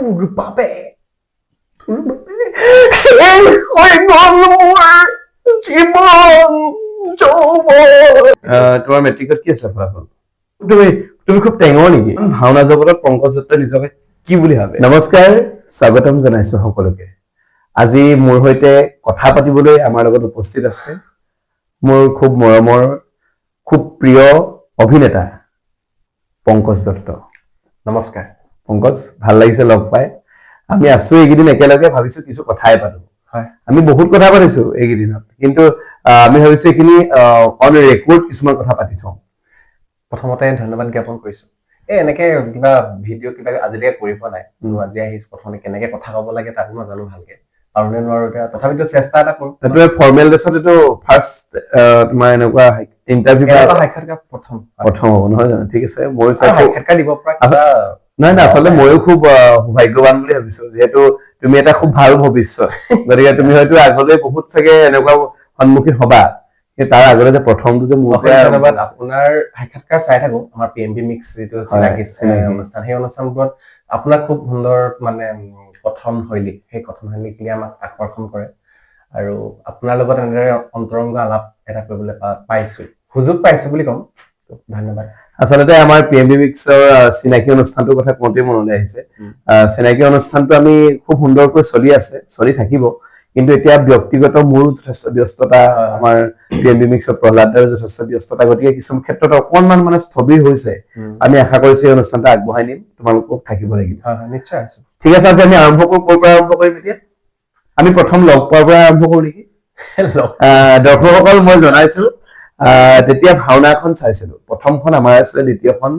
তোৰ বাবে শেষ হৈ গ'ল মোৰ জীৱন যৌৱন। তোমাৰ মেট্ৰিকত কি আছে ফলাফল? তুমি খুব টেঙৰ নেকি? ভাওনা জগতত পংকজ দত্তই নিজকে কি বুলি ভাবে? নমস্কাৰ, স্বাগতম জনাইছো সকলোকে। আজি মোৰ সৈতে কথা পাতিবলৈ আমাৰ লগত উপস্থিত আছে মোৰ খুব মৰমৰ খুব প্ৰিয় অভিনেতা পংকজ দত্ত। নমস্কাৰ পংকজ, ভাল লাগিছে লগ পাই। আমি আছো এইকেইদিন একেলগে, ভাবিছো কিছু কথাই পাতো। আমি বহুত কথা পাতিছো এইকেইদিনত, কিন্তু আমি ভাবিছো এইখিনি অন ৰেকৰ্ড কিছুমান কথা পাতি থওঁ। প্ৰথমতে ধন্যবাদ জ্ঞাপন কৰিছো। এনেকে কিবা ভিডিঅ' কিবা আজিলৈকে কৰি পোৱা নাই। আজি আহিছো, প্ৰথমতে কেনেকে কথা কব লাগে তাকো নাজানো ভালকে, পাৰোনে নোৱাৰো এতিয়া, তথাপিতো চেষ্টা এটা কৰো। ফৰ্মেল ড্ৰেছত এইটো ফাৰ্ষ্ট তোমাৰ এনেকুৱা ইণ্টাৰভিউ সাক্ষাৎকাৰ প্ৰথম হ'ব নহয় জানো? ঠিক আছে, মই সাক্ষাৎকাৰ দিব পৰা নাই নাই, আচলতে ময়ো খুব সৌভাগ্যৱান বুলি ভাবিছো, যিহেতু তুমি এটা খুব ভাল ভৱিষ্যত, গতিকে তুমি হয়তো আগলৈ বহুত চাগে এনেকুৱা সন্মুখীন হবা। তাৰ আগতে যে প্ৰথমটো যে মোৰ ধন্যবাদ। আপোনাৰ সাক্ষাৎকাৰ চাই থাকো, আমাৰ PMB মিক্স যিটো চিনাকি অনুষ্ঠান, সেই অনুষ্ঠানবোৰত আপোনাৰ খুব সুন্দৰ মানে কথন শৈলী, সেই কথন শৈলীখিনি আমাক আকৰ্ষণ কৰে আৰু আপোনাৰ লগত এনেদৰে অন্তৰংগ আলাপ এটা কৰিবলৈ পাইছো, সুযোগ পাইছো বুলি কম। ধন্যবাদ। আচলতে আমাৰ PMB মিক্সৰ চিনাকি অনুষ্ঠানটোৰ কথা কওঁতে মনলৈ আহিছে। চিনাকি অনুষ্ঠানটো আমি খুব সুন্দৰকৈ চলি থাকিব, কিন্তু এতিয়া ব্যক্তিগত মোৰো যথেষ্ট ব্যস্ততা, আমাৰ PMB মিক্সৰ প্ৰহ্লাদৰ যথেষ্ট ব্যস্ততা, গতিকে কিছুমান ক্ষেত্ৰত অকণমান মানে স্থবিৰ হৈছে। আমি আশা কৰিছো এই অনুষ্ঠানটো আগবঢ়াই নিম, তোমালোকক থাকিব লাগিব। নিশ্চয় আছো। ঠিক আছে, আজি আমি আৰম্ভ কৰো। ক'ৰ পৰা আৰম্ভ কৰিম এতিয়া? আমি প্ৰথম লগ পোৱাৰ পৰা আৰম্ভ কৰো নেকি? দৰ্শকসকল, মই জনাইছো তেতিয়া ভাওনা এখন চাইছিলো। প্ৰথমখন আমাৰ আছিলে, দ্বিতীয়খন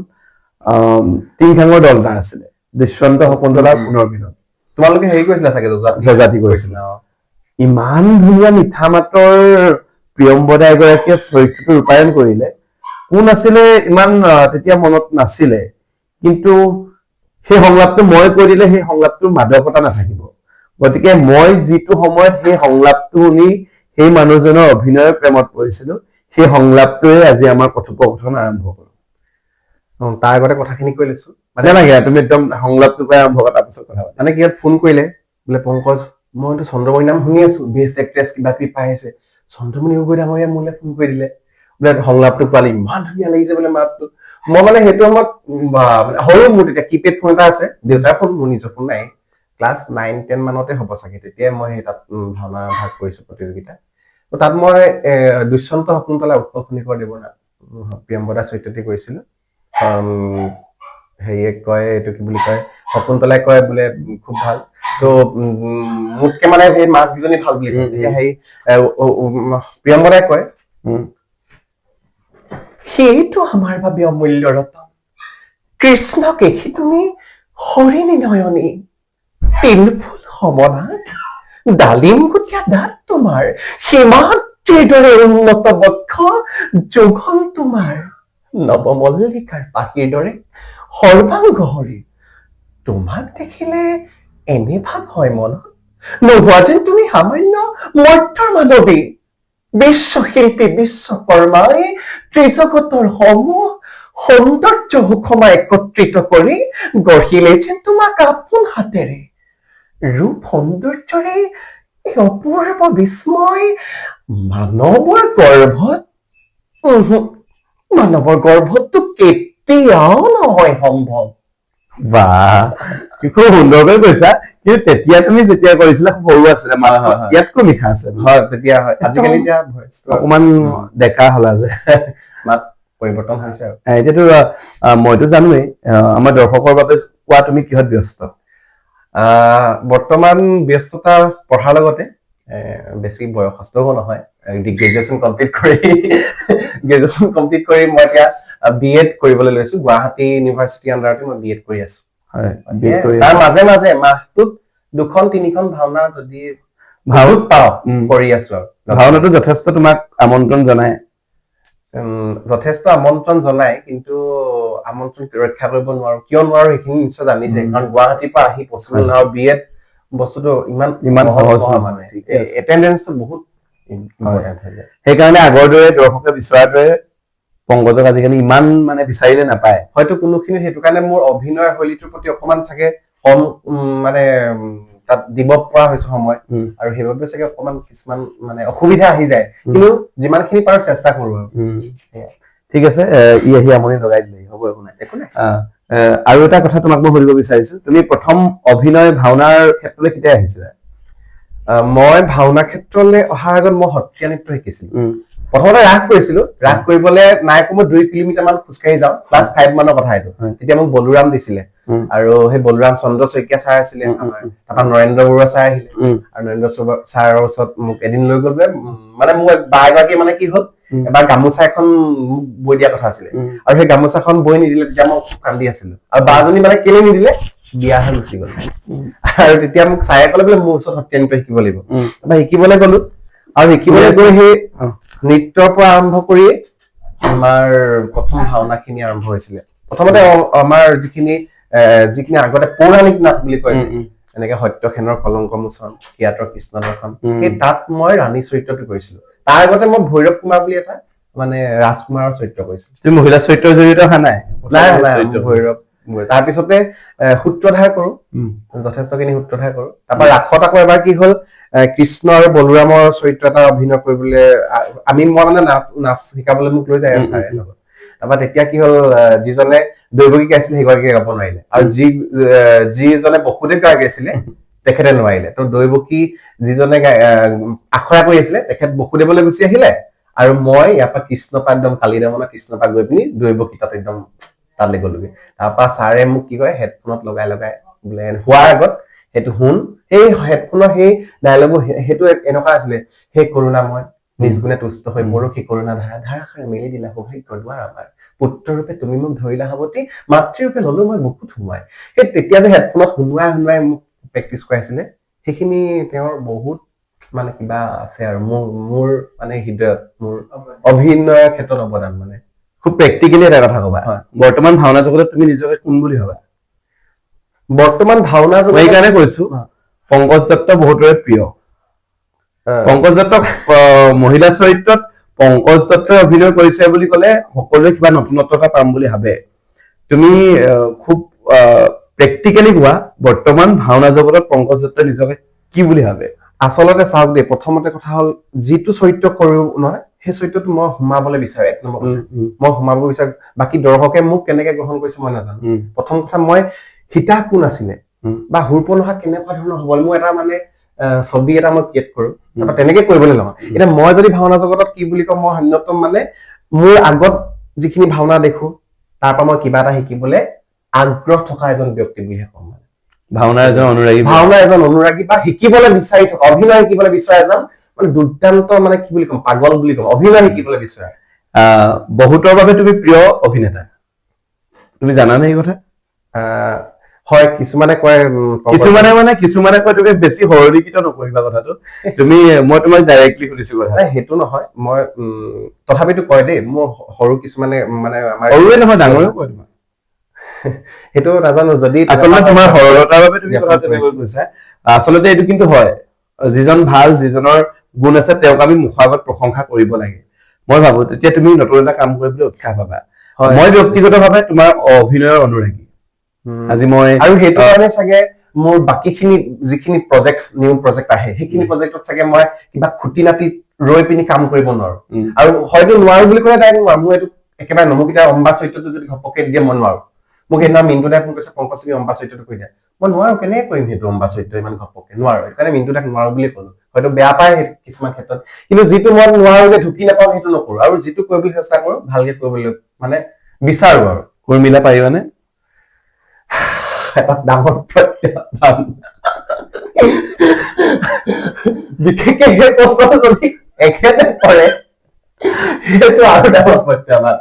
টিংখাঙৰ দলটাৰ আছিলে, দুষ্যন্ত শকুন্তলাৰ পুনৰ মিলন। তোমালোকে হেৰি কৰিছিলা চাগে, জজাতি কৰিছিলা। ইমান ধুনীয়া মিঠা মাতৰ প্ৰিয়ম্বদা এগৰাকীয়ে চৰিত্ৰটো ৰূপায়ণ কৰিলে। কোন আছিলে ইমান তেতিয়া মনত নাছিলে, কিন্তু সেই সংলাপটো মই কৈ দিলে সেই সংলাপটোৰ মাদকতা নাথাকিব। গতিকে মই যিটো সময়ত সেই সংলাপটো শুনি সেই মানুহজনৰ অভিনয়ৰ প্ৰেমত পৰিছিলো, সেই সংলাপটোৱে আজি আমাৰ কথোপকথন আৰম্ভ কৰো। তাৰ আগতে কথাখিনি কৈ লৈছো, মানে লাগে তুমি একদম সংলাপটো পাই আৰম্ভ কৰা, তাৰপিছত কথা মানে কি ফোন কৰিলে বোলে, পংকজ মইতো চন্দ্ৰমণি নাম শুনি আছো, বেষ্ট এক্ট্ৰেছ কিবা কিবি পাই আছে, চন্দ্ৰমণি গগৈ ডাঙৰীয়া মোলৈ ফোন কৰি দিলে বোলে, সংলাপটো পালি ইমান ধুনীয়া লাগিছে বোলে মাতটো। মই মানে সেইটো সময়ত সৰু, মোৰ তেতিয়া কিপেড ফোন এটা আছে, দেউতাৰ ফোন, মোৰ নিজৰ ফোন নাই। ক্লাছ 9-10 মানতে হ'ব চাগে, তেতিয়াই মই তাত ভাওনা ভাগ কৰিছো প্ৰতিযোগিতা। তাত মই দুষ্যন্ত শকুন্তলা উৎপলখনিকৰ দেৱৰ প্ৰিয়ম্বদা চৰিত্ৰটি কৰিছিলো। হেৰিয়ে কয়, এইটো কি বুলি কয়, শকুন্তলাই কয় বোলে খুব ভাল, তো মোতকে মানে সেই মাছ কেইজনী ভাল বুলি কয়। তেতিয়া সেই প্ৰিয়ম্বদাই কয়, সেইটো আমাৰ বাবে অমূল্য ৰতন, কৃষ্ণক দেখি তুমি হৰিণী নয়নী, তিলফুল সমনা, ডালিম গুটিয়া দাঁত তোমাৰ, সীমাদ্ৰিৰ দৰে উন্নত বক্ষ, যুগল তোমাৰ নৱমল্লিকাৰ পাহিৰ দৰে সৰ্বাংগ হৰি। তোমাক দেখিলে এনে ভাৱ হয় মনত, নোহোৱা যেন তুমি সামান্য মৰ্ত্যৰ মানৱী। বিশ্বশিল্পী বিশ্বকৰ্মাই ত্ৰিজগতৰ সমূহ সৌন্দৰ্য সুষমা একত্ৰিত কৰি গঢ়িলে যেন তোমাক আপোন হাতেৰে। ৰূপ সৌন্দৰ্যৰে এই অপূৰ্ব বিস্ময় মানৱৰ গৰ্ভতটো কেতিয়াও নহয় সম্ভৱ। বাহ, খুব সুন্দৰকৈ কৈছা। কিন্তু তেতিয়া তুমি যেতিয়া কৰিছিলা সৰু আছিলে, ইয়াতকৈ মিঠা আছে। হয়, তেতিয়া হয়। আজিকালি এতিয়া অকমান ডেকা হলা যে, মাত পৰিৱৰ্তন হৈছে আৰু। এতিয়াতো মইতো জানোৱেই, আমাৰ দৰ্শকৰ বাবে কোৱা, তুমি কিহত ব্যস্ত? বৰ্তমান ব্যস্ততা পঢ়াৰ লগতে, বেছি বয়সস্থও নহয়, গ্ৰেজুৱেচন কমপ্লিট কৰি মই এতিয়া BEd কৰিবলৈ লৈছো। গুৱাহাটী ইউনিভাৰ্চিটি আণ্ডাৰতে মই BEd কৰি আছো। তাৰ মাজে মাজে মাহটোত 2-3খন ভাওনা যদি ভাওত পাওঁ কৰি আছো আৰু। ভাওনাটো যথেষ্ট তোমাক আমন্ত্ৰণ জনাই, কিন্তু আমন্ত্ৰণ ৰক্ষা কৰিব নোৱাৰো। কিয় নোৱাৰো সেইখিনি নিশ্চয় জানিছে, কাৰণ গুৱাহাটীৰ পৰা আহি পচিবল নহয়। BEd বস্তুটো ইমান সহজ মানে, এটেন্ডেন্সটো বহুত ইম্পৰ্টেন্ট হৈ যায়। সেইকাৰণে আগৰ দৰে দৰ্শকে বিচৰাৰ দৰে পংকজক আজিকালি ইমান মানে বিচাৰিলে নাপায়। হয়তো কোনোখিনি সেইটো কাৰণে মোৰ অভিনয় শৈলীটোৰ প্ৰতি অকমান চাগে কম মানে তাত দিব পৰা হৈছে সময় আৰু সেইবাবে চাগে অকমান কিছুমান মানে অসুবিধা আহি যায় কিন্তু যিমানখিনি পাৰো চেষ্টা কৰো আৰু ঠিক আছে ই আহি আমনি লগাই দিলে হ'ব একো নাই আৰু এটা কথা তোমাক মই সুধিব বিচাৰিছো তুমি প্ৰথম অভিনয় ভাওনাৰ ক্ষেত্ৰলৈ কেতিয়া আহিছিলা মই ভাওনা ক্ষেত্ৰলৈ অহাৰ আগত মই সত্ৰীয়া নৃত্য শিকিছিলো প্ৰথমতে ৰাস কৰিছিলো ৰাস কৰিবলৈ নাই কমেও 2 কিলোমিটাৰ মান খোজকাঢ়ি যাওঁ ক্লাছ 5 মানৰ কথা এইটো তেতিয়া মোক বলুৰাম দিছিলে আৰু সেই বলুৰাম চন্দ্ৰ শইকীয়া ছাৰ আছিলে আমাৰ তাৰপৰা নৰেন্দ্ৰ বৰুৱা ছাৰ আহিলে আৰু নৰেন্দ্ৰ ছাৰৰ ওচৰত মোক এদিন লৈ গ'ল মানে মোক বাগৰাকী মানে কি হ'ল এবাৰ গামোচা এখন মোক বৈ দিয়া কথা আছিলে আৰু সেই গামোচাখন বৈ নিদিলে তেতিয়া মই খুব কান্দি আছিলো আৰু বাজনী মানে কেলে নিদিলে বিয়া হৈ গুচি গ'ল আৰু তেতিয়া মোক ছাৰে ক'লে বোলে মোৰ ওচৰত সত্ৰীয়া নৃত্য শিকিব লাগিব তাৰপৰা শিকিবলৈ গ'লো আৰু শিকিবলৈ গৈ সেই নৃত্যৰ পৰা আৰম্ভ কৰি আমাৰ প্ৰথম ভাওনাখিনি আৰম্ভ হৈছিলে প্ৰথমতে আমাৰ যিখিনি আগতে পৌৰাণিক নাট বুলি কয় এনেকে সত্যসেনৰ কলংক মোচন কিয়াতৰ কৃষ্ণ দৰ্শন সেই তাত মই ৰাণী চৰিত্ৰটো কৰিছিলো তাৰ আগতে মই ভৈৰৱ কুমাৰ বুলি এটা মানে ৰাজকুমাৰৰ চৰিত্ৰ কৰিছিলো তুমি মহিলা চৰিত্ৰৰ জড়িত অহা নাই ভৈৰৱ তাৰপিছতে সূত্ৰধাৰ কৰো যথেষ্টখিনি সূত্ৰধাৰ কৰো তাৰপৰা ৰাসত আকৌ এবাৰ কি হ'ল কৃষ্ণ আৰু বলৰামৰ চৰিত্ৰ এটা অভিনয় কৰিবলৈ মই মানে নাচ শিকাবলৈ মোক লৈ যায় আৰু ছাৰে লগত তাৰপৰা তেতিয়া কি হ'ল যিজনে দৈৱকী গাইছিলে সেইগৰাকীয়ে গাব নোৱাৰিলে আৰু যিজনে বসুদেৱ গাইছিলে তেখেতে নোৱাৰিলে তো দৈৱকী যিজনে আখৰা কৰি আছিলে তেখেত বসুদেৱলৈ গুচি আহিলে আৰু মই ইয়াৰ পৰা কৃষ্ণপাত একদম কালিদামনা কৃষ্ণপাত গৈ পিনি দৈৱকী তাত একদম তালৈ গ'লোগে তাৰপৰা ছাৰে মোক কি কয় হেডফোনত লগাই বোলে হোৱাৰ আগত সেইটো শুন সেই হেডফোনৰ সেই ডায়লগো সেইটো এনেকুৱা আছিলে সেই কৰোণাময় নিজ গুণে তুষ্ট হৈ পৰশী কৰোণা ধাৰাসাৰে মেলি দিলা সৌভাগ্য দুৱাৰ আমাৰ পুত্ৰৰূপে তুমি মোক ধৰিলা সাৱতী মাতৃৰূপে ললো মই বুকুত সোমাই সেই তেতিয়া যে হেডফোনত শুনোৱাই মোক প্ৰেক্টিচ কৰাইছিলে সেইখিনি তেওঁৰ বহুত মানে কিবা আছে আৰু মোৰ মানে হৃদয়ত মোৰ অভিনয়ৰ ক্ষেত্ৰত অৱদান মানে খুব প্ৰেক্টিকেলি এটা কথা কবা বৰ্তমান ভাওনা জগতত তুমি নিজকে কোন বুলি ভাবা বৰ্তমান ভাওনা জগত এইকাৰণে কৈছো পংকজ দত্ত বহুতৰে প্ৰিয় পংকজ দত্তক মহিলা চৰিত্ৰত পংকজ দত্তই অভিনয় কৰিছে বুলি ক'লে সকলোৱে কিবা নতুনত্বতা পাম বুলি ভাবে তুমি খুব প্ৰেক্টিকেলি কোৱা বৰ্তমান ভাওনা জগতত পংকজ দত্তই নিজকে কি বুলি ভাবে আচলতে চাওক দেই প্ৰথমতে কথা হ'ল যিটো চৰিত্ৰ কৰো নহয় সেই চৰিত্ৰটো মই সোমাবলৈ বিচাৰো এক নম্বৰ মই সোমাব বিচাৰো বাকী দৰ্শকে মোক কেনেকে গ্ৰহণ কৰিছে মই নাজানো প্ৰথম কথা মই সীতা কোন আছিলে বা হুৰপনহা কেনেকুৱা ধৰণৰ হ'ব মোৰ এটা মানে ছবি এটা মই ক্ৰিয়েট কৰো তাৰপৰা তেনেকে কৰিবলৈ লওঁ এতিয়া মই যদি ভাওনা জগতত কি বুলি কওঁ মই অন্যতম মানে মোৰ আগত যিখিনি ভাওনা দেখো তাৰ পৰা মই কিবা এটা শিকিবলৈ আগ্ৰহ থকা এজন ব্যক্তি বুলিহে কম মানে ভাওনা এজন অনুৰাগী বা শিকিবলৈ বিচাৰি থকা অভিনয় শিকিবলৈ বিচৰা এজন মানে দুৰ্দান্ত মানে কি বুলি কম পাগল বুলি কম অভিনয় শিকিবলৈ বিচৰা বহুতৰ বাবে তুমি প্ৰিয় অভিনেতা তুমি জানানে এই কথা হয় কিছুমানে কয় তুমি বেছি সৰলীকৃত নকৰিবা কথাটো মই তোমাক ডাইৰেক্টলি সুধিছো কথা সেইটো নহয় মই তথাপিতো কয় দেই মোৰ সৰু কিছুমানে মানে আমাৰ সৰুৱে নহয় ডাঙৰেও কয় তোমাক সেইটো নাজানো যদি আচলতে তোমাৰ সৰলতাৰ বাবে তুমি কথা তেনেকৈ কৈছা আচলতে এইটো কিন্তু হয় যিজন ভাল যিজনৰ গুণ আছে তেওঁক আমি মুখৰ আগত প্ৰশংসা কৰিব লাগে মই ভাবো তেতিয়া তুমি নতুন এটা কাম কৰিবলৈ উৎসাহ পাবা মই ব্যক্তিগতভাৱে তোমাৰ অভিনয়ৰ অনুৰাগী আজি মই আৰু সেইটো কাৰণে চাগে মোৰ বাকীখিনি যিখিনি নিউ প্ৰজেক্ট আহে সেইখিনি প্ৰজেক্টত চাগে মই কিবা খুটি নাটি ৰৈ পিনি কাম কৰিব নোৱাৰো আৰু হয়তো নোৱাৰো বুলি ক'লে তাই নোৱাৰো মোৰ এইটো একেবাৰে মোক এতিয়া অম্বা চৰিত্ৰটো যদি ঘপকে দিয়ে মই নোৱাৰো মোক সেইদিনা মিণ্টু দাই ফোন কৰিছে পংকজ তুমি অম্বা চৰিত্ৰটো কৈ দিয়া মই নোৱাৰো কেনেকে কৰিম সেইটো অম্বা চৰিত্ৰ ইমান ঘপকে নোৱাৰো সেইকাৰণে মিণ্টু দাক নোৱাৰো বুলি ক'লো হয়তো বেয়া পায় কিছুমান ক্ষেত্ৰত কিন্তু যিটো মই নোৱাৰো যে ঢুকি নাপাওঁ সেইটো নকৰো আৰু যিটো কৰিবলৈ চেষ্টা কৰো ভালকে কৰিবলৈ মানে বিচাৰো আৰু উৰ্মিলা পাৰিবানে এটা ডাঙৰ প্ৰত্যাহ্বান বিশেষকে সেই প্ৰশ্নটো যদি এখেতে কৰে সেইটো আৰু ডাঙৰ প্ৰত্যাহ্বান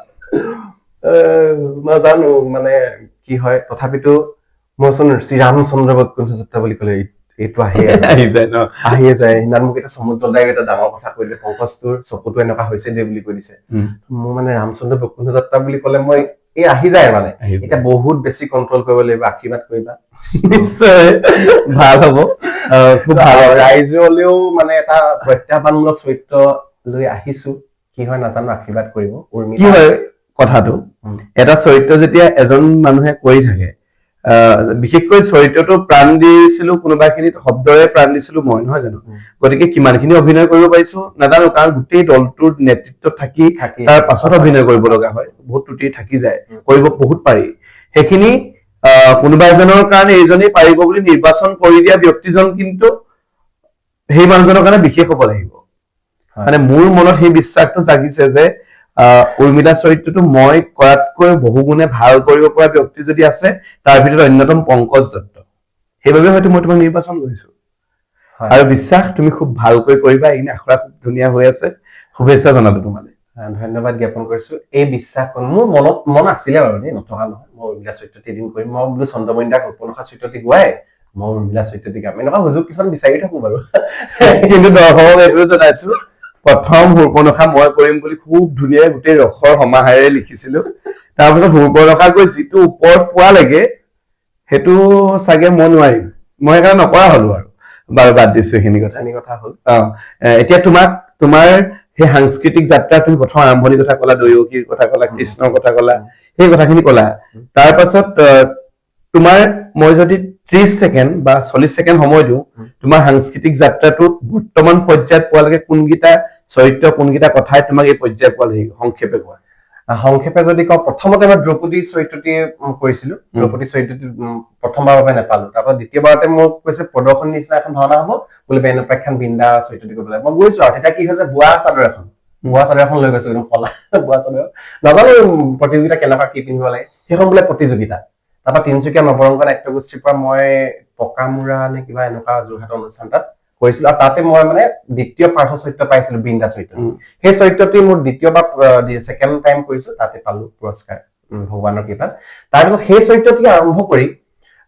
নাজানো মানে কি হয় তথাপিতো মইচোন শ্ৰীৰামচন্দ্ৰ বৈকুণ্ঠ যাত্ৰা বুলি ক'লে এইটো আহিয়ে যায় সিদিনা মোক এটা সমুদ্ৰ দাই এটা ডাঙৰ কথা কৈ দিলে পংকজটোৰ চকুটো এনেকুৱা হৈছে দে বুলি কৈ দিছে মোৰ মানে ৰামচন্দ্ৰ বৈকুণ্ঠ যাত্ৰা বুলি ক'লে মই এই আহি যায় মানে এতিয়া বহুত বেছি কন্ট্ৰল কৰিব লাগিব আশীৰ্বাদ কৰিবা নিশ্চয় ভাল হ'ব খুব ভাল ৰাইজলেও মানে এটা প্ৰত্যাহ্বানমূলক চৰিত্ৰ লৈ আহিছো কি হয় নাজানো আশীৰ্বাদ কৰিব কি হয় কথাটো এটা চৰিত্ৰ যেতিয়া এজন মানুহে কৰি থাকে বিশেষকৈ চৰিত্ৰটো প্ৰাণ দিছিলো কোনোবাখিনিত শব্দৰে প্ৰাণ দিছিলো মই নহয় জানো গতিকে কিমানখিনি অভিনয় কৰিব পাৰিছো নাজানো কাৰণ গোটেই দলটোৰ নেতৃত্বত থাকি তাৰ পাছত অভিনয় কৰিব লগা হয় বহুত ত্ৰুটি থাকি যায় কৰিব বহুত পাৰি সেইখিনি কোনোবা এজনৰ কাৰণে এইজনেই পাৰিব বুলি নিৰ্বাচন কৰি দিয়া ব্যক্তিজন কিন্তু সেই মানুহজনৰ কাৰণে বিশেষ হ'ব লাগিব মানে মোৰ মনত সেই বিশ্বাসটো জাগিছে যে উৰ্মিলা চৰিত্ৰটো মই কৰাতকৈ বহুগুণে ভাল কৰিব পৰা ব্যক্তি যদি আছে তাৰ ভিতৰত অন্যতম পংকজ দত্ত সেইবাবে হয়তো মই তোমাক নিৰ্বাচন কৰিছো আৰু বিশ্বাস তুমি খুব ভালকৈ কৰিবা এই আখৰা খুব ধুনীয়া হৈ আছে শুভেচ্ছা জনালো তোমালৈ ধন্যবাদ জ্ঞাপন কৰিছো এই বিশ্বাস মোৰ মন আছিলে বাৰু দেই নথকা নহয় মই উৰ্মিলা চৰিত্ৰটি এদিন কৰিম মই বোলো চন্দ্ৰমণিদাক উপন্যাস চৰিত্ৰটি গোৱাই মই উৰ্মিলা চৰিত্ৰটি গাম এনেকুৱা সুযোগ কিছুমান বিচাৰি থাকো বাৰু কিন্তু দৰ্শকক এইটো জনাইছো প্ৰথম সুৰ্পনখা মই কৰিম বুলি খুব ধুনীয়া গোটেই ৰসৰ সমাহাৰে লিখিছিলো তাৰপিছত সুৰ্পনখা গৈ যিটো ওপৰত পোৱা লাগে সেইটো চাগে মই নোৱাৰিম মই সেইকাৰণে নকৰা হলো আৰু বাৰু বাদ দিছো এইখিনি কথা হ'ল এতিয়া তোমাৰ সেই সাংস্কৃতিক যাত্ৰা তুমি প্ৰথম আৰম্ভণিৰ কথা ক'লা দৈৱকীৰ কথা ক'লা কৃষ্ণৰ কথা ক'লা সেই কথাখিনি ক'লা তাৰ পাছত তোমাৰ মই যদি 30 ছেকেণ্ড বা 40 ছেকেণ্ড সময় দিওঁ তোমাৰ সাংস্কৃতিক যাত্ৰাটোত বৰ্তমান পৰ্যায়ত পোৱালৈকে কোনকেইটা চৰিত্ৰ কোনকেইটা কথাই তোমাক এই পৰ্যায় পোৱালেহি সংক্ষেপে কোৱা সংক্ষেপে যদি কওঁ প্ৰথমতে মই দ্ৰৌপদী চৰিত্ৰটি কৰিছিলো দ্ৰৌপদী চৰিত্ৰটি প্ৰথমবাৰৰ বাবে নাপালো তাৰপৰা দ্বিতীয়বাৰতে মোক কৈছে প্ৰদৰ্শন নিচিনা এখন ভাওনা হ'ব বুলি বেনুপাখ্যান বৃন্দা চৰিত্ৰটি কৰিব লাগে মই গৈছো আৰু তেতিয়া কি হৈছে বোৱা চাদৰ এখন লৈ গৈছো একদম কলা বোৱা চাদৰ নাজানো প্ৰতিযোগিতা কেনেকুৱা কি পিন্ধিব লাগে সেইখন বোলে প্ৰতিযোগিতা তাৰপৰা তিনিচুকীয়া নৱৰংগ নাট্যগোষ্ঠীৰ পৰা মই পকামুৰা নে কিবা এনেকুৱা যোৰহাটৰ অনুষ্ঠান তাত কৰিছিলো আৰু তাতে মই মানে দ্বিতীয় পাৰ্থ চৰিত্ৰ পাইছিলো বৃন্দা চৰিত্ৰ সেই চৰিত্ৰটি মোৰ দ্বিতীয়বাৰ ছেকেণ্ড টাইম কৰিছো তাতে পালো পুৰস্কাৰ ভগৱানৰ কৃপাত তাৰপিছত সেই চৰিত্ৰটি আৰম্ভ কৰি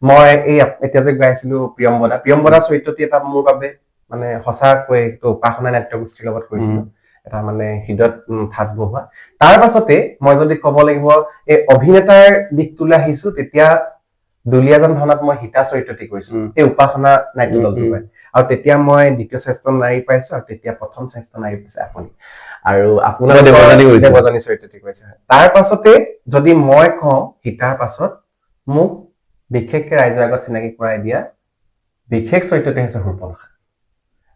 মই এই এতিয়া যে গাইছিলো প্ৰিয়ম্বদা চৰিত্ৰটি এটা মোৰ বাবে মানে সঁচাকৈ এইটো উপাসনা নাট্যগোষ্ঠীৰ লগত কৰিছিলো এটা মানে হৃদয়ত ঠাঁচ বহুৱা তাৰ পাছতে মই যদি ক'ব লাগিব এই অভিনেতাৰ দিশটোলৈ আহিছো তেতিয়া দুলীয়াজন ভাওনাত মই সীতা চৰিত্ৰটি কৰিছো এই উপাসনা নাট্য দলটোৰ পৰা আৰু তেতিয়া মই দ্বিতীয় শ্ৰেষ্ঠ নাৰী পাইছো আৰু তেতিয়া প্ৰথম শ্ৰেষ্ঠ নাৰী পাইছে আপুনি আৰু আপোনাৰ দেৱজানী চৰিত্ৰটি কৰিছে তাৰ পাছতে যদি মই কওঁ সীতাৰ পাছত মোক বিশেষকে ৰাইজৰ আগত চিনাকি কৰাই দিয়া বিশেষ চৰিত্ৰটি হৈছে সুৰ্পনখা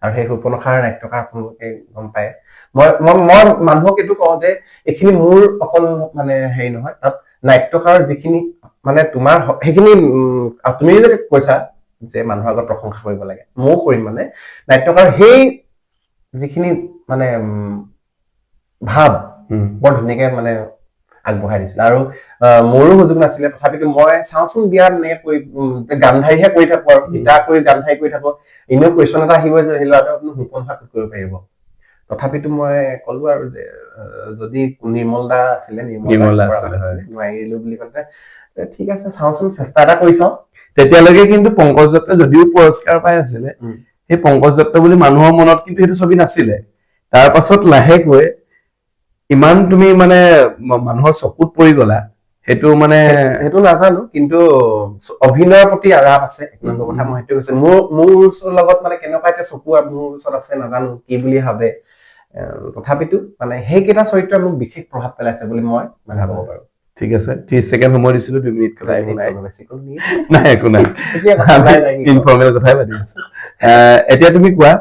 আৰু সেই সুৰ্পনখাৰ নাট্যকাৰ আপোনালোকে গম পায় মই মানুহক এইটো কওঁ যে এইখিনি মোৰ অকল মানে হেৰি নহয় তাত নাট্যকাৰ যিখিনি মানে তোমাৰ সেইখিনি তুমি যে কৈছা যে মানুহৰ আগত প্ৰশংসা কৰিব লাগে ময়ো কৰিম মানে নাট্যকাৰ সেই যিখিনি মানে ভাৱ বৰ ধুনীয়াকে মানে আগবঢ়াই দিছিল আৰু মোৰো সুযোগ নাছিলে তথাপিতো মই চাওঁচোন বিয়া নে গান্ধাৰীহে কৰি থাকো আৰু গীতা কৰি গান্ধাৰী কৰি থাকো এনেও কুৱেশ্যন এটা আহিব যে সেই ল'ৰাটো আপুনি সুৰ্পনখাত কৰিব পাৰিব তথাপিতো মই কলো আৰু যে যদি নিৰ্মল দা আছিলে নোৱাৰিলো বুলি কওঁতে ঠিক আছে চাওঁচোন চেষ্টা এটা কৰি চাওঁ তেতিয়ালৈকে কিন্তু পংকজ দত্ত যদিও পুৰস্কাৰ পাই আছিলে সেই পংকজ দত্ত বুলি মানুহৰ মনত কিন্তু সেইটো ছবি নাছিলে তাৰ পাছত লাহেকৈ ইমান তুমি মানে মানুহৰ চকুত পৰি গলা সেইটো মানে সেইটো নাজানো কিন্তু অভিনয়ৰ প্ৰতি ৰাপ আছে এক নম্বৰ কথা মই সেইটো কৈছো মোৰ লগত মানে কেনেকুৱা এতিয়া চকু মোৰ ওচৰত আছে নাজানো কি বুলি ভাবে তথাপিতো মানে সেইকেইটা চৰিত্ৰই মোক বিশেষ প্ৰভাৱ পেলাইছে বুলি মই মানে ভাবিব পাৰো ঠিক আছে 30 ছেকেণ্ড সময় দিছিলো 2 মিনিট কথা নাই একো নাই ইনফৰ্মেল কথাই পাতি আছো এতিয়া তুমি কোৱা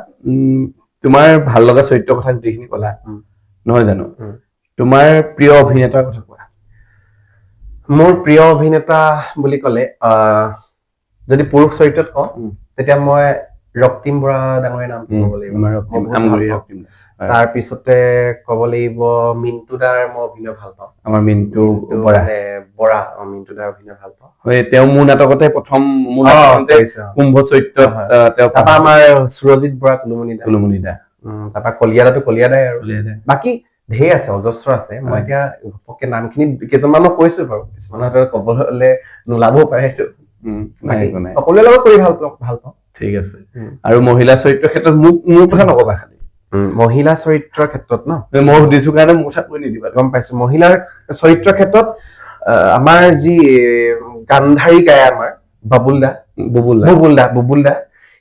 তোমাৰ ভাল লগা চৰিত্ৰ কথা গোটেইখিনি ক'লা নহয় জানো তোমাৰ প্ৰিয় অভিনেতাৰ কথা কোৱা মোৰ প্ৰিয় অভিনেতা বুলি ক'লে যদি পুৰুষ চৰিত্ৰত কওঁ তেতিয়া মই ৰক্তিম বৰা ডাঙৰীয়া নামটো ক'ব লাগিব তাৰ পিছতে ক'ব লাগিব মিন্টু দাৰ মই অভিনয় ভাল পাওঁ আমাৰ মিন্টু বৰা মিন্টু দাৰ অভিনয় ভাল পাওঁ তেওঁ মোৰ নাটকতে প্ৰথম কুম্ভ চৰিত্ৰত তাৰপৰা আমাৰ সুৰজিত বৰা কুলুমণি দা তাৰপৰা কলিয়াদাই আৰু বাকী ঢেৰ আছে অজস্ৰ আছে মই এতিয়া ঘপককে নামখিনি কেইজনমানক কৈছো বাৰু কিছুমানৰ ক'বলৈ নোলাবও পাৰে সেইটো সকলোৰে লগত কৰি ভাল পাওঁ ঠিক আছে আৰু মহিলা চৰিত্ৰৰ ক্ষেত্ৰত মোৰ কথা নকবা খালি মহিলা চৰিত্ৰৰ ক্ষেত্ৰত ন মই সুধিছো কাৰণে মোৰ কথা কৈ নিদিবা গম পাইছো মহিলাৰ চৰিত্ৰৰ ক্ষেত্ৰত আমাৰ যি গান্ধাৰী গায় আমাৰ বুবুল দা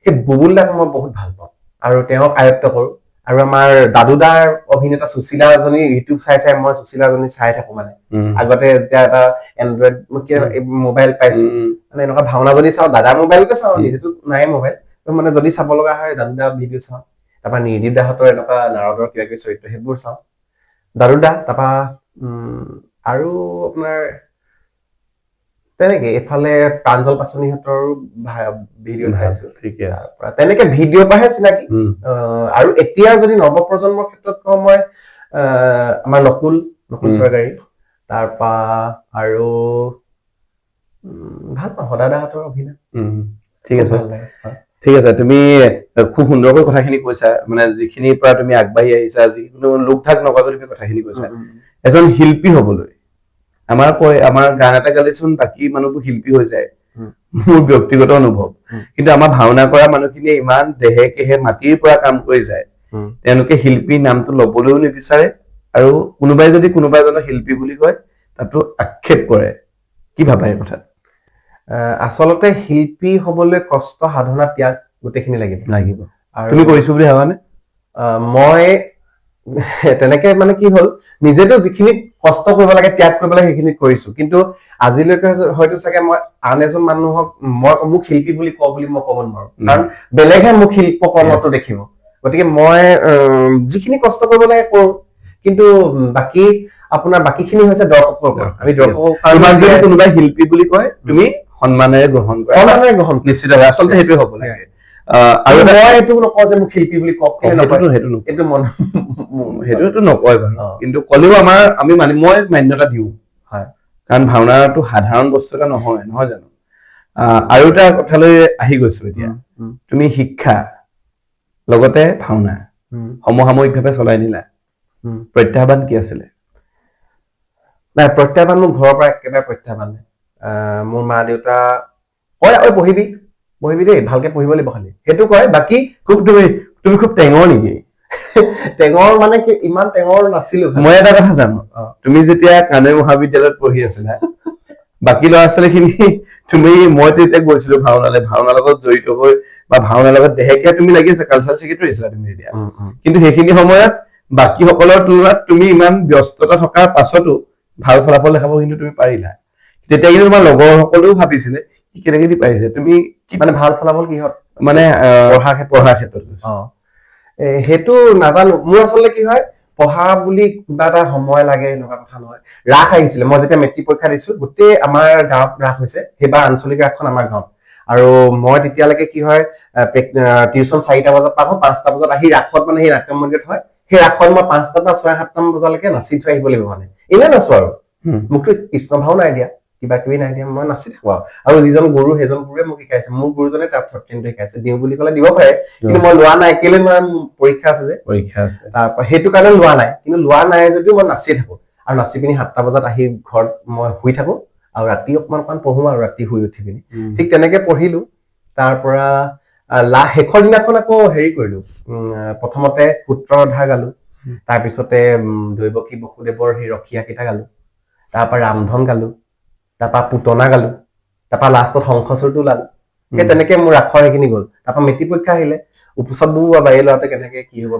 সেই বুবুল দাক মই বহুত ভাল পাওঁ আৰু তেওঁক আয়ত্ত কৰো আৰু আমাৰ দাদুদাৰ অভিনেতা সুশীলাজনী ইউটিউব চাই মই সুশীলাজনী চাই থাকো মানে আগতে যেতিয়া এটা এণ্ড্ৰইড মোবাইল পাইছো মানে এনেকুৱা ভাওনাজনী চাওঁ দাদাৰ মোবাইলতে চাওঁ নিজেতো নাই মোবাইল মানে যদি চাব লগা হয় দাদুদা ভিডিঅ' চাওঁ তাৰপৰা নিৰ্দীপ দাহঁতৰ এনেকুৱা নাৰদৰ কিবা কিবি চৰিত্ৰ সেইবোৰ চাওঁ দাদুদা তাৰপৰা আৰু আপোনাৰ তেনেকে এফালে প্ৰাঞ্জল পাচনিহঁতৰো ভিডিঅ' চাইছো ঠিকে তেনেকে ভিডিঅ' পৰাহে চিনাকি আৰু এতিয়া যদি নৱপ্ৰজন্মৰ ক্ষেত্ৰত কওঁ মই আমাৰ নকুল চৰকাৰী তাৰপৰা আৰু ভাল পাওঁ সদাদাহঁতৰ অভিনয় ঠিক আছে ঠিক আছে তুমি খুব সুন্দৰকৈ কথাখিনি কৈছা মানে যিখিনিৰ পৰা তুমি আগবাঢ়ি আহিছা যিকোনো লোক ঠাক নকৰাকৈ তুমি কথাখিনি কৈছা এজন শিল্পী হবলৈ আমাৰ গান এটা গালেচোন বাকী মানুহবোৰ শিল্পী হৈ যায় মোৰ ব্যক্তিগত অনুভৱ কিন্তু আমাৰ ভাওনা কৰা মানুহখিনিয়ে ইমান দেহে কেহে মাটিৰ পৰা কাম কৰি যায় তেওঁলোকে শিল্পীৰ নামটো লবলৈও নিবিচাৰে আৰু কোনোবাই যদি কোনোবা এজনক শিল্পী বুলি কয় তাতো আক্ষেপ কৰে কি ভাবা এই কথা আচলতে শিল্পী হবলৈ কষ্ট সাধনা ত্যাগ গোটেইখিনি লাগিব তুমি কৰিছো বুলি ভাবানে মই তেনেকে মানে কি হল নিজেতো যিখিনি কষ্ট কৰিব লাগে ত্যাগ কৰিব লাগে সেইখিনি কৰিছো কিন্তু আজিলৈকে হয়তো চাগে মই আন এজন মানুহক মোক শিল্পী বুলি কওঁ বুলি মই ক'ব নোৱাৰো কাৰণ বেলেগহে মোক শিল্প কৰ্মটো দেখিব গতিকে মই যিখিনি কষ্ট কৰিব লাগে কৰো কিন্তু বাকী আপোনাৰ বাকীখিনি হৈছে দৰ্শকৰ আমি দৰ্শকক যদি কোনোবাই শিল্পী বুলি কয় তুমি সন্মানেৰে গ্ৰহণ কৰা নিশ্চিত আচলতে সেইটোৱে হ'ব লাগে আৰু মই এইটো নকওঁ যে মোক শিল্পী বুলি কওক সেইটোতো নকয় বাৰু কিন্তু কলেও আমি মই মান্যতা দিওঁ হয় কাৰণ ভাওনাটো সাধাৰণ বস্তু এটা নহয় জানো আৰু এটা কথালৈ আহি গৈছো এতিয়া তুমি শিক্ষা লগতে ভাওনা সমসাময়িকভাৱে চলাই নিলা প্ৰত্যাহ্বান কি আছিলে নাই প্ৰত্যাহ্বান মোৰ ঘৰৰ পৰা একেবাৰে প্ৰত্যাহ্বান মোৰ মা দেউতা কয় আৰু পঢ়িবি দেই ভালকে পঢ়িব লাগিব খালি সেইটো কয় বাকী তুমি খুব টেঙৰ নেকি টেঙৰ মানে কি ইমান টেঙৰ নাছিলো মই এটা কথা জানো তুমি যেতিয়া কানৈ মহাবিদ্যালয়ত পঢ়ি আছিলা বাকী ল'ৰা ছোৱালীখিনি মইতো এতিয়া গৈছিলো ভাওনাৰ লগত জড়িত হৈ বা ভাওনাৰ লগত দেহেকীয়া তুমি লাগি আছা কালচাৰেল ছেক্ৰেটাৰী আছিলা তুমি এতিয়া কিন্তু সেইখিনি সময়ত বাকী সকলৰ তুলনাত তুমি ইমান ব্যস্ততা থকাৰ পাছতো ভাল ফলাফল দেখাব কিন্তু তুমি পাৰিলা তেতিয়া কিন্তু তোমাৰ লগৰ সকলেও ভাবিছিলে কি কেনেকে পাৰিছে তুমি কি মানে ভাল ফলাফল কিহত মানে পঢ়াৰ ক্ষেত্ৰত সেইটো নাজানো মোৰ আচলতে কি হয় পঢ়া বুলি কিবা এটা সময় লাগে এনেকুৱা কথা নহয় ৰাস আহিছিলে মই যেতিয়া মেট্ৰিক পৰীক্ষা দিছো গোটেই আমাৰ গাঁৱত ৰাস হৈছে সেইবাৰ আঞ্চলিক ৰাসখন আমাৰ গাঁৱত আৰু মই তেতিয়ালৈকে কি হয় টিউচন 4টা বজাত পাব 5টা বজাত আহি ৰাসত মানে সেই নাট্য মন্দিৰত হয় সেই ৰাসত মই 5টা বা 6-7টা বজালৈকে নাচি থৈ আহিব লাগিব মানে এনে নাচো আৰু মোকতো কৃষ্ণ ভাও নাই দিয়া কিবা কিবি নাই দিয়া মই নাচি থাকো আৰু যিজন গুৰু সেইজন গুৰুৱে মোক শিকাইছে মোৰ গুৰুজনে তাত কিন্তু শিকাইছে দিওঁ বুলি ক'লে দিব পাৰে কিন্তু মই লোৱা নাই কেলে মই পৰীক্ষা আছে তাৰপৰা সেইটো কাৰণে লোৱা নাই কিন্তু লোৱা নাই যদিও মই নাচি থাকো আৰু নাচি পিনি 7টা বজাত আহি ঘৰত মই শুই থাকো আৰু ৰাতি অকমান পঢ়ো আৰু ৰাতি শুই উঠি পিনি ঠিক তেনেকে পঢ়িলো তাৰপৰা শেষৰ দিনাখন আকৌ হেৰি কৰিলো প্ৰথমতে সূত্ৰধাৰ গালো তাৰপিছতে দৈৱকী বসুদেৱৰ সেই ৰখীয়া কেইটা গালো তাৰপৰা ৰামধন গালো তাৰপৰা পুতনা গালো তাৰপৰা লাষ্টত শংখচূড়টো ওলালো সেই তেনেকে মোৰ ৰাসৰ সেইখিনি গ'ল তাৰপৰা মেট্ৰিক পৰীক্ষা আহিলে উপচত বহু বাৰী ল'ৰাতে কেনেকে কি হ'ব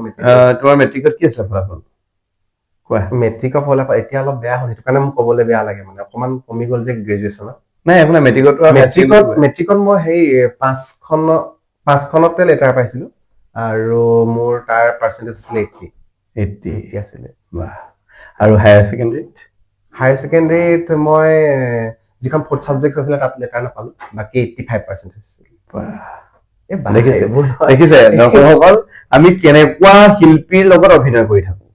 তোমাৰ মেট্ৰিকত কি আছে ফলাফল কোৱা মেট্ৰিকৰ ফলাফল এতিয়া অলপ বেয়া হ'ল সেইটো কাৰণে মোক ক'বলৈ বেয়া লাগে মানে অকমান কমি গ'ল যে গ্ৰেজুৱেশ্যনত নাই আপোনাৰ মেট্ৰিকত মই সেই 5খনতে লেটাৰ পাইছিলো আৰু মোৰ তাৰ পাৰ্চেন্টেজ আছিলে 80 আছিলে আৰু হায়াৰ ছেকেণ্ডাৰীত মই যিখন 4th সাবজেক্ট আছিলে তাত লেটাৰ নাপালো বাকি 85% আছিল দেখিছে দৰ্শকসকল আমি কেনেকুৱা শিল্পীৰ লগত অভিনয় কৰি থাকো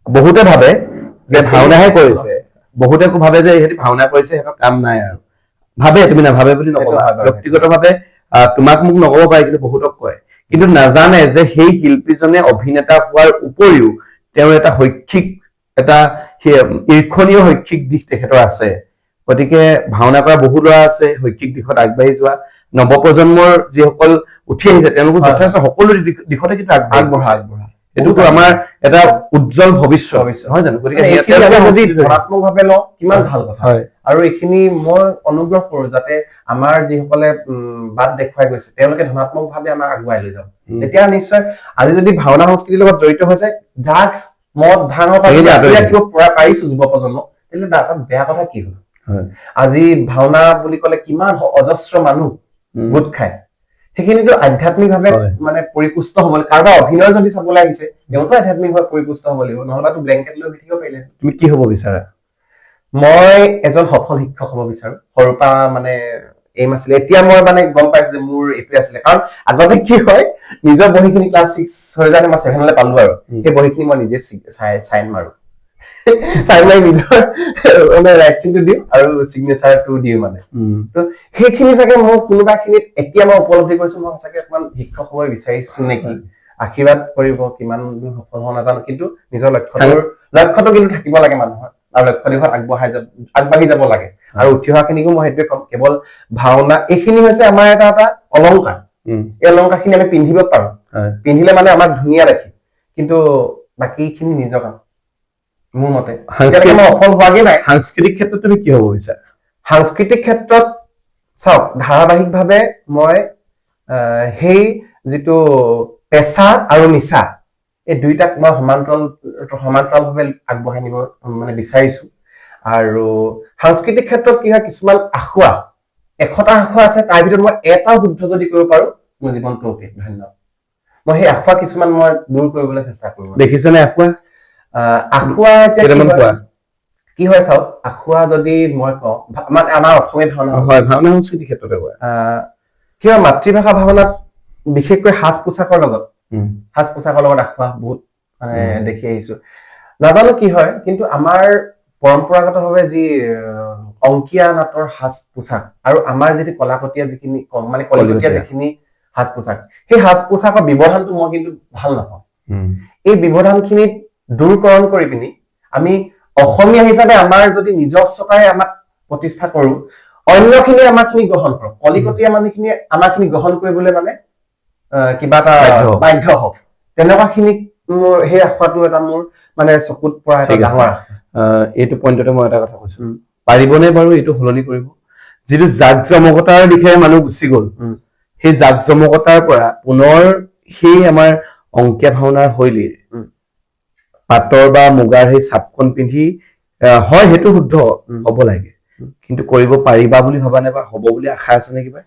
বহুতে ভাবে যে ভাওনাহে কৰিছে বহুতে ভাবে যে ইহঁতি ভাওনা কৰিছে সিহঁতৰ কাম নাই আৰু ভাবে তুমি নাভাবে বুলি নকবা ব্যক্তিগতভাৱে তোমাক মোক নকব পাৰে কিন্তু বহুতক কয় কিন্তু নাজানে যে সেই শিল্পীজনে অভিনেতা হোৱাৰ উপৰিও তেওঁৰ এটা শৈক্ষিক এটা ঈৰ্ষণীয় শৈক্ষিক দিশ তেখেতৰ আছে গতিকে ভাওনা কৰা বহু ল'ৰা আছে শৈক্ষিক দিশত আগবাঢ়ি যোৱা নৱপ্ৰজন্মৰ যিসকল উঠি আহিছে তেওঁলোকৰ যথেষ্ট সকলো দিশতে কিন্তু আগবঢ়া এইটোতো আমাৰ এটা উজ্জ্বল ভৱিষ্যত নহয় জানো? গতিকে যদি ধনাত্মক ভাৱে লওঁ কিমান ভাল কথা। আৰু এইখিনি মই অনুগ্ৰহ কৰো যাতে আমাৰ যিসকলে বাট দেখুৱাই গৈছে তেওঁলোকে ধনাত্মক ভাৱে আমাক আগুৱাই লৈ যাওক। তেতিয়া নিশ্চয় আজি যদি ভাওনা সংস্কৃতিৰ লগত জড়িত হৈছে ড্ৰাগছ মদ ভাঙৰ পৰা ৰাখিব পাৰিছো যুৱ প্ৰজন্ম, তেন্তে তাত বেয়া কথা কি হল? আজি ভাওনা বুলি ক'লে কিমান অজস্ৰ মানুহ গোট খায়, সেইখিনিতো আধ্যাত্মিকভাৱে মানে পৰিপুষ্ট হব লাগিব। কাৰোবাৰ অভিনয় যদি চাবলৈ আহিছে তেওঁতো আধ্যাত্মিকভাৱে পৰিপুষ্ট হব লাগিব, নহলেতো ব্লেংকেট লৈ থাকিব পাৰিলে। তুমি কি হব বিচাৰা? মই এজন সফল শিক্ষক হব বিচাৰো। সৰুৰ পৰা মানে এইম আছিলে, এতিয়া মই মানে গম পাইছো যে মোৰ এইটোৱে আছিলে। কাৰণ আগতে কি হয় নিজৰ বহিখিনি ক্লাছ 6 হৈ যায় মই 7 পালো আৰু সেই বহিখিনি মই নিজে চাইন মাৰো চাইন মাৰি নিজৰ মানে ৰাইটিংটো দিওঁ আৰু চিগনেচাৰটো দিওঁ মানে। তো সেইখিনি চাগে মোৰ কোনোবা খিনিত এতিয়া মই উপলব্ধি কৰিছো মই চাগে অকমান শিক্ষক হ'ব বিচাৰিছো নেকি। আশীৰ্বাদ কৰিব, কিমান সফল হ'ব নাজানো, কিন্তু নিজৰ লক্ষ্যটো কিন্তু থাকিব লাগে মানুহৰ, আৰু লক্ষ্য দিশত আগবাঢ়ি যাব লাগে। আৰু উঠি অহা খিনিকো মই সেইটোৱে কম, কেৱল ভাওনা এইখিনি হৈছে আমাৰ এটা অলংকাৰ। এই অলংকাৰ খিনি আমি পিন্ধিব পাৰো, পিন্ধিলে মানে আমাক ধুনীয়া দেখে, কিন্তু বাকী খিনি নিজৰ কাম। মোৰ মতে মই সফল হোৱাগে নাই। সাংস্কৃতিক ক্ষেত্ৰত তুমি কি হব বিচাৰা? সাংস্কৃতিক ক্ষেত্ৰত চাওক ধাৰাবাহিক ভাৱে মই সেই যিটো পেচা আৰু নিচা এই দুইটাক মই সমান্তৰাল ভাৱে আগবঢ়াই নিব মানে বিচাৰিছো। আৰু সাংস্কৃতিক ক্ষেত্ৰত কি হয় কিছুমান আখুৱা 100টা আখুৱা আছে, তাৰ ভিতৰত মই এটা শুদ্ধ যদি কৰিব পাৰো মোৰ জীৱনটো অকে ধন্যবাদ। মই সেই আখুৱা কিছুমান মই দূৰ কৰিবলৈ চেষ্টা কৰো। দেখিছেনে আখুৱা? আখুৱা কি হয় চাওক, আখুৱা যদি মই কওঁ আমাৰ অসমীয়া ভাওনা সংস্কৃতিৰ ক্ষেত্ৰতে কি হয় মাতৃভাষা ভাওনাত বিশেষকৈ সাজ পোছাকৰ লগত আখুৱা বহুত মানে দেখি আহিছো। নাজানো কি হয়, কিন্তু আমাৰ পৰম্পৰাগতভাৱে যি অংকীয়া নাটৰ সাজ পোছাক আৰু আমাৰ যিটো কলাকতীয়া যিখিনি মানে কলিকতীয়া যিখিনি সাজ পোছাক, সেই সাজ পোছাকৰ ব্যৱধানটো মই কিন্তু ভাল নাপাওঁ। এই ব্যৱধান খিনিত দূৰকৰণ কৰি পিনি আমি অসমীয়া হিচাপে আমাৰ যদি নিজস্বতাৰে আমাক প্ৰতিষ্ঠা কৰো, অন্যখিনি আমাৰ খিনি গ্ৰহণ কৰক, কলিকতীয়া মানুহখিনিয়ে আমাৰ খিনি গ্ৰহণ কৰিবলৈ মানে কিবা এটা বাধ্য হওক, তেনেকুৱা খিনিক মোৰ সেই আশাটো এটা মোৰ মানে চকুত পৰা এটা ডাঙৰ। এইটো পইণ্টতে মই এটা কথা কৈছো, পাৰিবনে বাৰু এইটো সলনি কৰিব? যিটো জাক জমকতাৰ দিশে মানুহ গুচি গল, সেই জাক জমকতাৰ পৰা পুনৰ সেই আমাৰ অংকীয়া ভাওনাৰ শৈলীৰ পাটৰ বা মুগাৰ সেই চাপখন পিন্ধি হয় সেইটো শুদ্ধ হব লাগে, কিন্তু কৰিব পাৰিবা বুলি ভবা নে বা হব বুলি আশা আছে নে কিবা?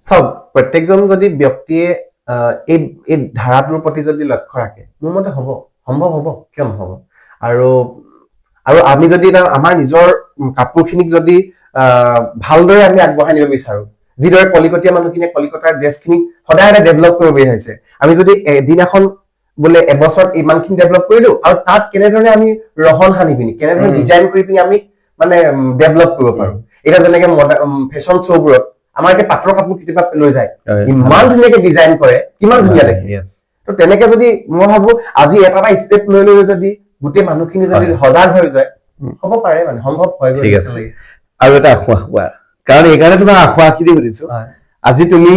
চাওক প্ৰত্যেকজন যদি ব্যক্তিয়ে এই ধাৰাটোৰ প্ৰতি যদি লক্ষ্য ৰাখে মোৰ মতে সম্ভৱ হব, কিয় নহব। আৰু আমি যদি আমাৰ নিজৰ কাপোৰখিনিক যদি ভালদৰে আমি আগবঢ়াই নিব বিচাৰো, যিদৰে কলিকতীয়া মানুহখিনিয়ে কলিকতাৰ ড্ৰেছখিনিক সদায় ডেভেলপ কৰিব বিচাৰিছে, আমি যদি এদিনাখন বোলে এবছৰত ইমানখিনি ডেভেলপ কৰিলো আৰু তাত কেনেধৰণে আমি ৰহন সানি পিনি কেনেধৰণে ডিজাইন কৰি পিনি আমি মানে ডেভেলপ কৰিব পাৰো। এতিয়া যেনেকে ফেশ্বন শ্ব'বোৰত আমাৰ এতিয়া পাটৰ কাপোৰ কেতিয়াবা লৈ যায়, ইমান ধুনীয়াকে ডিজাইন কৰে, কিমান ধুনীয়া দেখে। তো তেনেকে যদি মই ভাবো আজি এটা ষ্টেপ লৈ যদি গোটেই মানুহখিনি যদি সজাগ হৈ যায় হ'ব পাৰে, মানে সম্ভৱ হয়। ঠিক আছে। আৰু এটা আখুৱা, কাৰণ এইকাৰণে তোমাৰ আখুৱাখিনি সুধিছো, আজি তুমি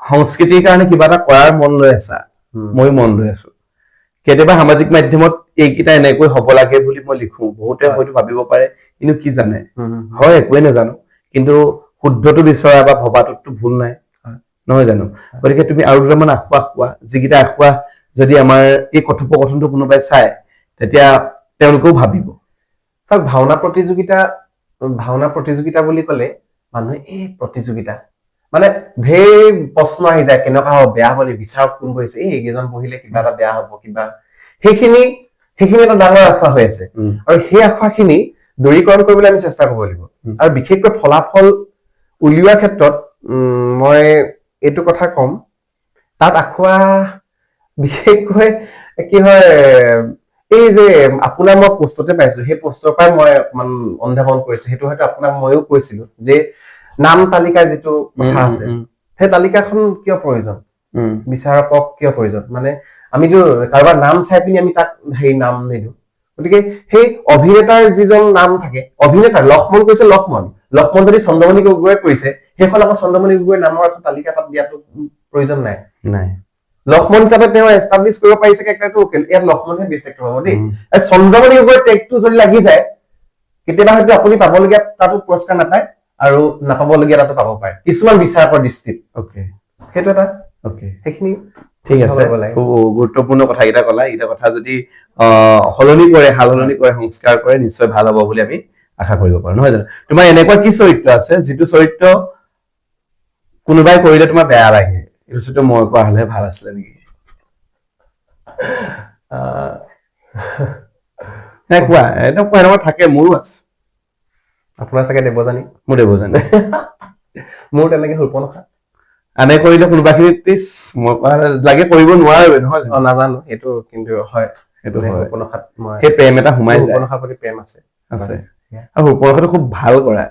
সংস্কৃতিৰ কাৰণে কিবা এটা কৰাৰ মন লৈ আছা, ময়ো মন লৈ আছো। কেতিয়াবা সামাজিক মাধ্যমত এইকেইটা এনেকৈ হব লাগে বুলি মই লিখো, বহুতে হয়তো ভাবিব পাৰে কিন্তু কি জানে হয় একোৱে নাজানো, কিন্তু শুদ্ধটো বিচৰা বা ভবাটোতো ভুল নাই, নহয় জানো? গতিকে তুমি আৰু দুটামান আখুৱা কোৱা, যিকেইটা আখুৱা যদি আমাৰ এই কথোপকথনটো কোনোবাই চাই তেতিয়া তেওঁলোকেও ভাবিব। চাওক ভাওনা প্ৰতিযোগিতা বুলি কলে মানুহে এই প্ৰতিযোগিতা মানে ঢেৰ প্ৰশ্ন আহি যায়, কেনেকুৱা হব, বেয়া হব, বিচাৰক কোন কৰিছে, এইকেইজন বহিলে কিবা এটা বেয়া হব, কিবা সেইখিনি এটা ডাঙৰ আখুৱা হৈ আছে। আৰু সেই আখুৱাখিনি দূৰীকৰণ কৰিবলৈ আমি চেষ্টা কৰিব লাগিব। আৰু বিশেষকৈ ফলাফল উলিওৱাৰ ক্ষেত্ৰত মই এইটো কথা কম, তাত আখুৱা বিশেষকৈ কি হয়, এই যে আপোনাৰ মই পোষ্টতে পাইছো, সেই পোষ্টৰ পৰাই মই অকমান অনুধাৱন কৰিছো, সেইটো হয়তো আপোনাক ময়ো কৈছিলো যে নাম তালিকাৰ যিটো কথা আছে, সেই তালিকাখন কিয় প্ৰয়োজন, বিচাৰকক কিয় প্ৰয়োজন, মানে আমিতো কাৰোবাৰ নাম চাই পিনি আমি তাক সেই নাম নিদিওঁ। গতিকে সেই অভিনেতাৰ যিজন নাম থাকে, অভিনেতাৰ লক্ষ্মণ কৈছে লক্ষ্মণ যদি চন্দ্ৰমণি গগৈয়ে কৈছে, সেইখন আকৌ চন্দ্ৰমণি গগৈৰ নামৰ এখন তালিকা তাত দিয়াটো প্ৰয়োজন নাই। লক্ষ্মণ হিচাপে তেওঁ এষ্টাব্লিছ কৰিব পাৰিছে কেৰেক্টাৰটো ইয়াত লক্ষ্মণহে বেষ্ট এক্টৰ হ'ব দেই চন্দ্ৰমণি গগৈৰ টেগটো যদি লাগি যায় কেতিয়াবা হয়তো আপুনি পাবলগীয়া তাতো পুৰস্কাৰ নাপায় আৰু নাপাবলগীয়া তাতো পাব পাৰে কিছুমান বিচাৰকৰ দৃষ্টিত সেইটো এটা সেইখিনি ঠিক আছে খুব গুৰুত্বপূৰ্ণ কথাকেইটা ক'লা এইকেইটা কথা যদি সলনি কৰে সালসলনি কৰে সংস্কাৰ কৰে নিশ্চয় ভাল হ'ব বুলি আমি আশা কৰিব পাৰো নহয় জানো তোমাৰ এনেকুৱা কি চৰিত্ৰ আছে যিটো চৰিত্ৰ কোনোবাই কৰিলে তোমাৰ বেয়া লাগে এইটো চৰিত্ৰ মই কৰা হলে ভাল আছিলে নেকি কোৱা এনেকুৱা থাকে মোৰো আছে আপোনাৰ চাগে দেৱযানী মোৰ দেৱযানী মোৰ তেনেকে সুৰ্পনখা আনে কৰিলে কোনোবাখিনি প্লিজ মই লাগে কৰিব নোৱাৰো নহয় নাজানো সেইটো কিন্তু হয় সেইটো সুৰ্পনখাত মই সেই প্ৰেম এটা সোমাই যায় সুৰ্পনখাৰ প্ৰতি প্ৰেম আছে আৰু সুৰ্পনখাটো খুব ভাল কৰা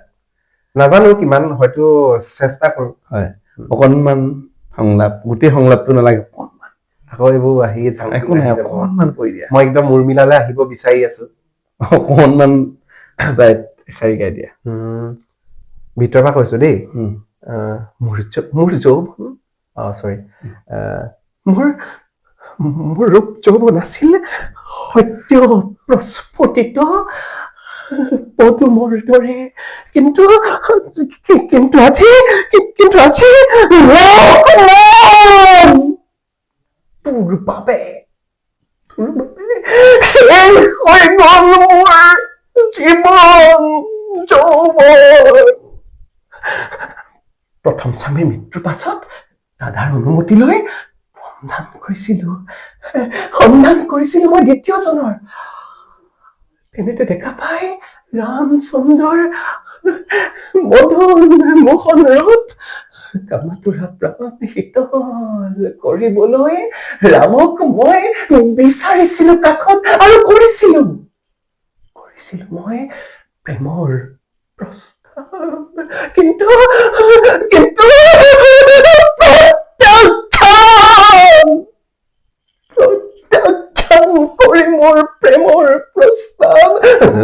নাজানো কিমান হয়তো চেষ্টা কৰো হয় অকণমান সংলাপ গোটেই সংলাপটো নালাগে অকণমান আকৌ এইবোৰ আহি একো নাই অকণমান কৈ দিয়া মই একদম উৰ্মিলালৈ আহিব বিচাৰি আছো অকণমান খাই গাই দিয়া ভিতৰৰ পৰা কৈছো দেই মোৰ যৌৱন চৰি মোৰ ৰূপ যৌৱন আছিল সত্য প্ৰস্ফুটিত পদুমৰ দৰে কিন্তু আজি তোৰ বাবে জীৱন যৌৱন প্ৰথম স্বামীৰ মৃত্যুৰ পাছত দাদাৰ অনুমতি লৈ সন্ধান কৰিছিলো মই দ্বিতীয়জনৰ তেনেতে দেখা পাই ৰামচন্দ্ৰৰ মধুৰ মোহন ৰূপ কামাতুৰা প্ৰাণ শীতল কৰিবলৈ ৰামক মই বিচাৰিছিলো কাষত আৰু কৰিছিলো মই প্ৰেমৰ প্ৰস্তাৱ কিন্তু প্ৰত্যাখ্যান কৰি মোৰ প্ৰেমৰ প্ৰস্তাৱ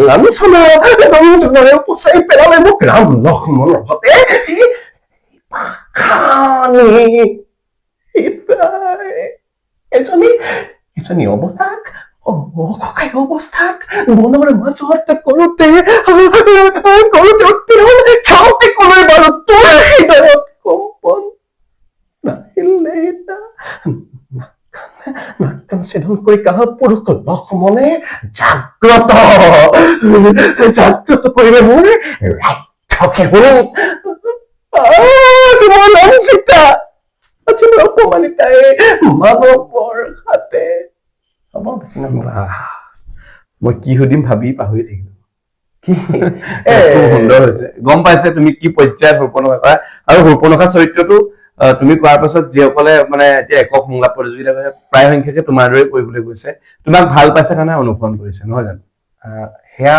লাঞ্ছনাৰে উপচাই পেলালে মোক ৰাম লক্ষ্মণৰ সতে এজনী অৱতাক অসহায় অৱস্থাত মনৰ মাজত কৰোতে খাওঁতে কলৈ বাৰু তোৰ হৃদয়ত কম্পন নাহিলে নাকান ছেদন কৰি কাহ পুৰুষ লক্ষ্মণে জাগ্ৰত কৰিলে মোৰ ৰাক্ষসে অপমানিতাই মানৱৰ হাতে মই কি সুধিম ভাবি পাহৰি থাকিলো সুন্দৰ হৈছে গম পাইছে তুমি কি পৰ্যায়ত সুৰ্পনখা কৰা আৰু সুৰ্পনখা চৰিত্ৰটো তুমি কোৱাৰ পাছত যিসকলে মানে এতিয়া একক সংলাপ প্ৰতিযোগিতা কৰিছে প্ৰায় সংখ্যকে তোমাৰ দৰে কৰিবলৈ গৈছে তোমাক ভাল পাইছে কাৰণে অনুসৰণ কৰিছে নহয় জানো সেয়া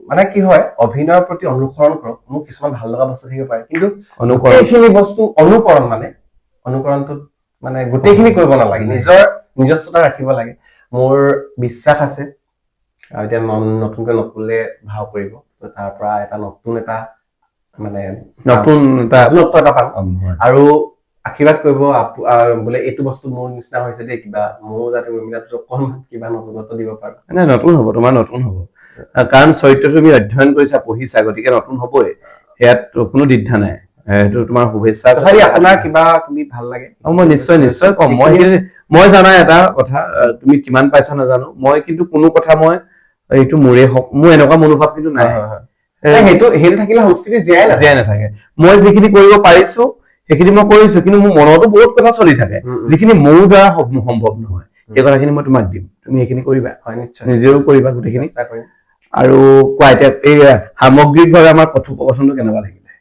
মানে কি হয় অভিনয়ৰ প্ৰতি অনুসৰণ কৰক মোৰ কিছুমান ভাল লগা বস্তু থাকিব পাৰে কিন্তু গোটেইখিনি বস্তু অনুকৰণটোত মানে গোটেইখিনি কৰিব নালাগে নিজস্বতা ৰাখিব লাগে মোৰ বিশ্বাস আছে আৰু এতিয়া নতুনকৈ নকলে ভাও কৰিব তাৰ পৰা এটা নতুন এটা পাম আৰু আশীৰ্বাদ কৰিব বোলে এইটো বস্তু মোৰ নিচিনা হৈছে দেই কিবা মোৰ যাতে অকণমান কিবা নতুনত্ব দিব পাৰো নতুন হ'ব তোমাৰ নতুন হ'ব কাৰণ চৰিত্ৰটো তুমি অধ্যয়ন কৰিছা পঢ়িছা গতিকে নতুন হ'বই ইয়াত কোনো দ্বিধা নাই সেইটো তোমাৰ শুভেচ্ছা আপোনাৰ কিবা কিবি ভাল লাগে মই নিশ্চয় কম মই জানা এটা কথা তুমি কিমান পাইছা নাজানো মই কিন্তু কোনো কথা মই এইটো মোৰে হওক মোৰ এনেকুৱা মনোভাৱ কিন্তু নাই সেইটো থাকিলে সংস্কৃতি জীয়াই নাথাকে মই যিখিনি কৰিব পাৰিছো সেইখিনি মই কৰিছো কিন্তু মোৰ মনতো বহুত কথা চলি থাকে যিখিনি মোৰ দ্বাৰা সম্ভৱ নহয় সেই কথাখিনি মই তোমাক দিম তুমি সেইখিনি কৰিবা নিজেও কৰিবা গোটেইখিনি আৰু কোৱা এতিয়া এই সামগ্ৰিকভাৱে আমাৰ কথোপকথনটো কেনেকুৱা লাগিলে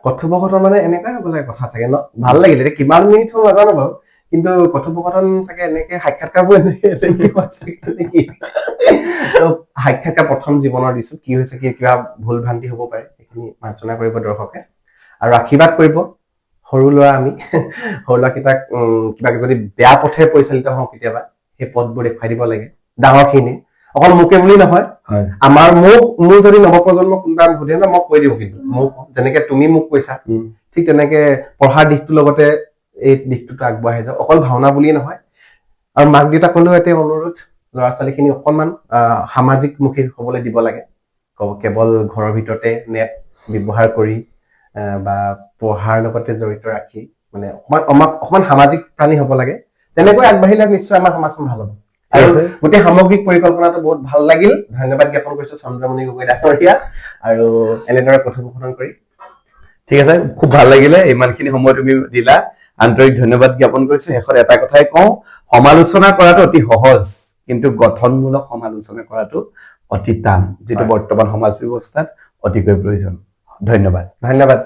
কথোপকথন মানে এনেকুৱাই হ'ব লাগে কথা চাগে ন ভাল লাগিলে এতিয়া কিমান মিনিট হ'ল নাজানো বাৰু কিন্তু কথোপকথন চাগে এনেকে সাক্ষাৎকাৰবোৰ সাক্ষাৎকাৰ প্ৰথম জীৱনৰ দিছো কি হৈছে কিবা ভুল ভ্ৰান্তি হ'ব পাৰে সেইখিনি মাৰ্জনা কৰিব দৰ্শকে আৰু আশীৰ্বাদ কৰিব সৰু ল'ৰা আমি সৰু ল'ৰাকেইটাক কিবা যদি বেয়া পথে পৰিচালিত হওঁ কেতিয়াবা সেই পথবোৰ দেখুৱাই দিব লাগে ডাঙৰখিনি অকল মোকে বুলি নহয় আমাৰ মোৰ যদি নৱপ্ৰজন্ম কোনোবা সোধে ন মই কৈ দিওঁ কিন্তু মোক যেনেকে তুমি মোক কৈছা ঠিক তেনেকে পঢ়াৰ দিশটোৰ লগতে এই দিশটোতো আগবঢ়াই যাওক, অকল ভাওনা বুলিয়ে নহয়। আৰু মাক দেউতাকলৈও এটা অনুৰোধ, ল'ৰা ছোৱালীখিনি অকণমান সামাজিকমুখী হ'বলৈ দিব লাগে। কেৱল ঘৰৰ ভিতৰতে নেট ব্যৱহাৰ কৰি বা পঢ়াৰ লগতে জড়িত ৰাখি মানে অকণমান সামাজিক প্ৰাণী হ'ব লাগে। তেনেকৈ আগবাঢ়িলে নিশ্চয় আমাৰ সমাজখন ভাল হ'ব। আৰু গোটেই সামগ্ৰিক পৰিকল্পনাটো বহুত ভাল লাগিল। ধন্যবাদ জ্ঞাপন কৰিছো চন্দ্ৰমণি গগৈ ডাঙৰীয়া, আৰু এনেদৰে কথোপকথন কৰি। ঠিক আছে, খুব ভাল লাগিলে, ইমানখিনি সময় তুমি দিলা, আন্তৰিক ধন্যবাদ জ্ঞাপন কৰিছো। শেষত এটা কথাই কওঁ, সমালোচনা কৰাটো অতি সহজ, কিন্তু গঠনমূলক সমালোচনা কৰাটো অতি টান, যিটো বৰ্তমান সমাজ ব্যৱস্থাত অতিকৈ প্ৰয়োজন। ধন্যবাদ। ধন্যবাদ।